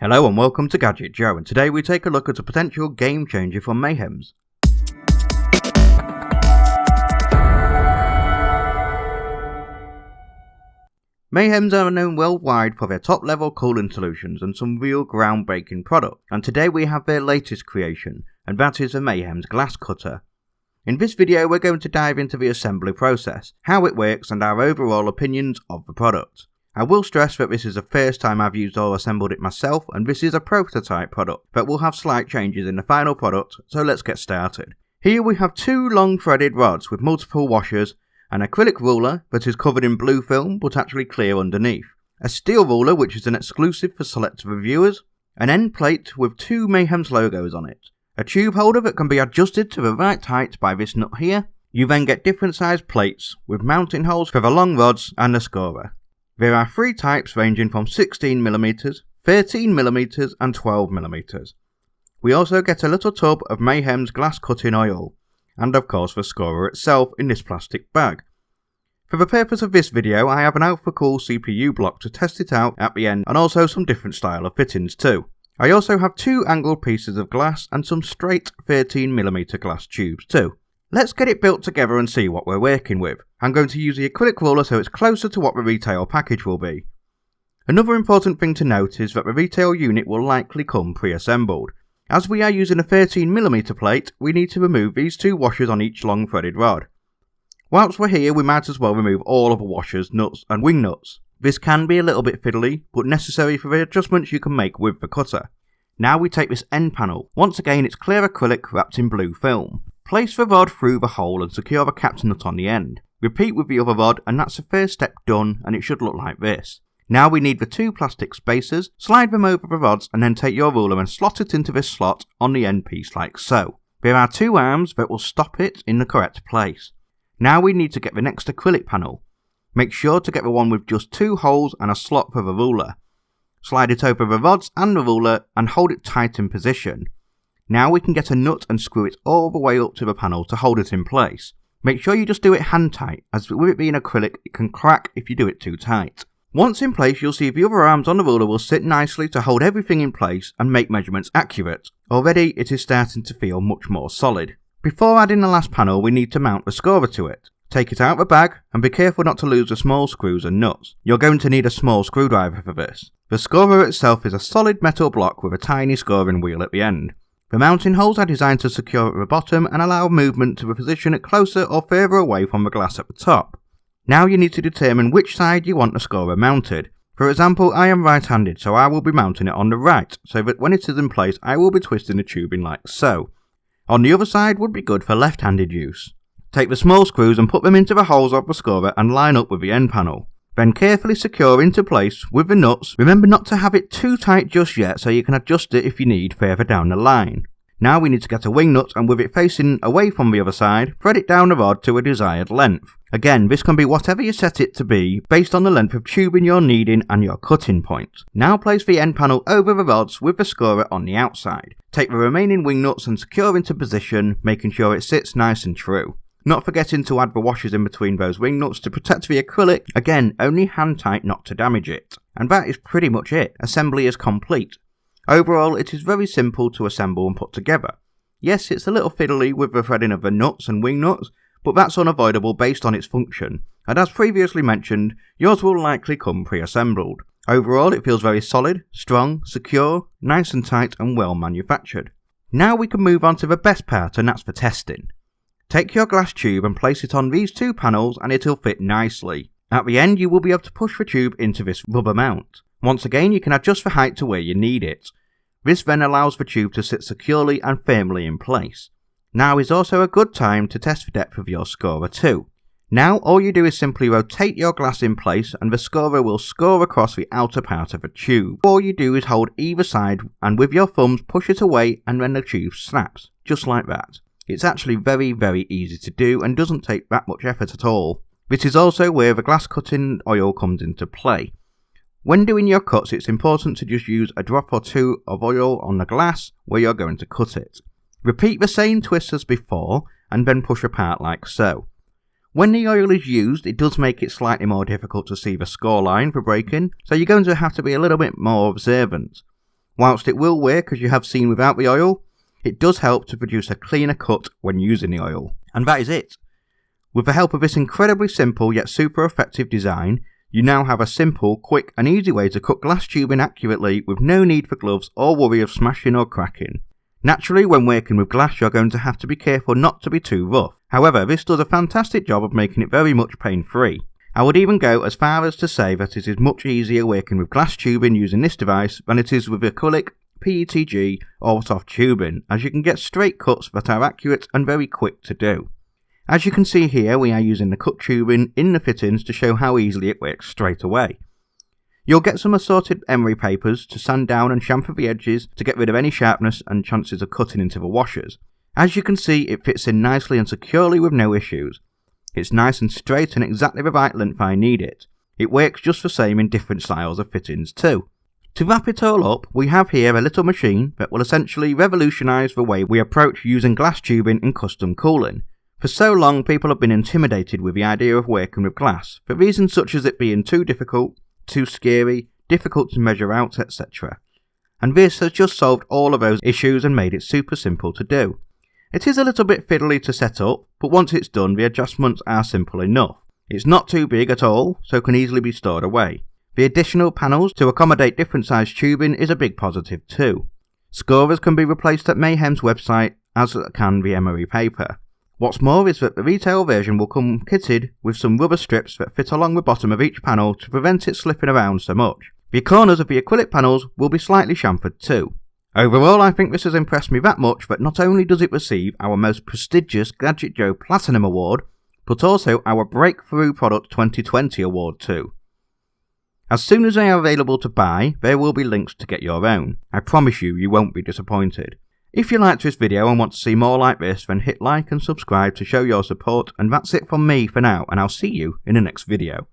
Hello and welcome to Gadget Joe, and today we take a look at a potential game changer from Mayhems. Mayhems are known worldwide for their top level cooling solutions and some real groundbreaking products, and today we have their latest creation, and that is the Mayhems Glass Cutter. In this video we're going to dive into the assembly process, how it works and our overall opinions of the product. I will stress that this is the first time I've used or assembled it myself, and this is a prototype product, but will have slight changes in the final product, so let's get started. Here we have two long threaded rods with multiple washers, an acrylic ruler that is covered in blue film but actually clear underneath, a steel ruler which is an exclusive for select reviewers, an end plate with two Mayhems logos on it, a tube holder that can be adjusted to the right height by this nut here. You then get different sized plates with mounting holes for the long rods and the scorer. There are three types ranging from 16mm, 13mm and 12mm. We also get a little tub of Mayhems glass cutting oil, and of course the scorer itself in this plastic bag. For the purpose of this video I have an Alpha Cool CPU block to test it out at the end, and also some different style of fittings too. I also have two angled pieces of glass and some straight 13mm glass tubes too. Let's get it built together and see what we're working with. I'm going to use the acrylic ruler so it's closer to what the retail package will be. Another important thing to note is that the retail unit will likely come pre-assembled. As we are using a 13mm plate, we need to remove these two washers on each long threaded rod. Whilst we're here, we might as well remove all of the washers, nuts and wing nuts. This can be a little bit fiddly, but necessary for the adjustments you can make with the cutter. Now we take this end panel. Once again it's clear acrylic wrapped in blue film. Place the rod through the hole and secure the cap nut on the end. Repeat with the other rod, and that's the first step done, and it should look like this. Now we need the two plastic spacers, slide them over the rods and then take your ruler and slot it into this slot on the end piece like so. There are two arms that will stop it in the correct place. Now we need to get the next acrylic panel. Make sure to get the one with just two holes and a slot for the ruler. Slide it over the rods and the ruler and hold it tight in position. Now we can get a nut and screw it all the way up to the panel to hold it in place. Make sure you just do it hand tight, as with it being acrylic it can crack if you do it too tight. Once in place you'll see the other arms on the ruler will sit nicely to hold everything in place and make measurements accurate. Already it is starting to feel much more solid. Before adding the last panel we need to mount the scorer to it. Take it out of the bag and be careful not to lose the small screws and nuts. You're going to need a small screwdriver for this. The scorer itself is a solid metal block with a tiny scoring wheel at the end. The mounting holes are designed to secure at the bottom and allow movement to position it closer or further away from the glass at the top. Now you need to determine which side you want the scorer mounted. For example, I am right-handed, so I will be mounting it on the right, so that when it is in place I will be twisting the tubing like so. On the other side would be good for left-handed use. Take the small screws and put them into the holes of the scorer and line up with the end panel. Then carefully secure into place with the nuts. Remember not to have it too tight just yet so you can adjust it if you need further down the line. Now we need to get a wing nut and with it facing away from the other side, thread it down the rod to a desired length. Again, this can be whatever you set it to be based on the length of tubing you're needing and your cutting point. Now place the end panel over the rods with the scorer on the outside. Take the remaining wing nuts and secure into position, making sure it sits nice and true. Not forgetting to add the washers in between those wing nuts to protect the acrylic, again only hand tight not to damage it. And that is pretty much it, assembly is complete. Overall it is very simple to assemble and put together. Yes, it's a little fiddly with the threading of the nuts and wing nuts, but that's unavoidable based on its function, and as previously mentioned, yours will likely come pre-assembled. Overall it feels very solid, strong, secure, nice and tight and well manufactured. Now we can move on to the best part, and that's for testing. Take your glass tube and place it on these two panels and it'll fit nicely. At the end you will be able to push the tube into this rubber mount. Once again you can adjust the height to where you need it. This then allows the tube to sit securely and firmly in place. Now is also a good time to test the depth of your scorer too. Now all you do is simply rotate your glass in place and the scorer will score across the outer part of the tube. All you do is hold either side and with your thumbs push it away and then the tube snaps, just like that. It's actually very easy to do and doesn't take that much effort at all. This is also where the glass cutting oil comes into play. When doing your cuts it's important to just use a drop or two of oil on the glass where you're going to cut it. Repeat the same twist as before and then push apart like so. When the oil is used it does make it slightly more difficult to see the score line for breaking, so you're going to have to be a little bit more observant. Whilst it will work as you have seen without the oil, it does help to produce a cleaner cut when using the oil. And that is it. With the help of this incredibly simple yet super effective design, you now have a simple, quick and easy way to cut glass tubing accurately with no need for gloves or worry of smashing or cracking. Naturally, when working with glass you're going to have to be careful not to be too rough. However, this does a fantastic job of making it very much pain-free. I would even go as far as to say that it is much easier working with glass tubing using this device than it is with acrylic, PETG or soft tubing, as you can get straight cuts that are accurate and very quick to do. As you can see here, we are using the cut tubing in the fittings to show how easily it works straight away. You'll get some assorted emery papers to sand down and chamfer the edges to get rid of any sharpness and chances of cutting into the washers. As you can see, it fits in nicely and securely with no issues. It's nice and straight and exactly the right length I need it. It works just the same in different styles of fittings too. To wrap it all up, we have here a little machine that will essentially revolutionise the way we approach using glass tubing in custom cooling. For so long people have been intimidated with the idea of working with glass, for reasons such as it being too difficult, too scary, difficult to measure out, etc. And this has just solved all of those issues and made it super simple to do. It is a little bit fiddly to set up, but once it's done the adjustments are simple enough. It's not too big at all, so can easily be stored away. The additional panels to accommodate different size tubing is a big positive too. Scorers can be replaced at Mayhem's website, as can the emery paper. What's more is that the retail version will come kitted with some rubber strips that fit along the bottom of each panel to prevent it slipping around so much. The corners of the acrylic panels will be slightly chamfered too. Overall, I think this has impressed me that much that not only does it receive our most prestigious Gadget Joe Platinum Award, but also our Breakthrough Product 2020 Award too. As soon as they are available to buy, there will be links to get your own. I promise you won't be disappointed. If you liked this video and want to see more like this, then hit like and subscribe to show your support, and that's it from me for now, and I'll see you in the next video.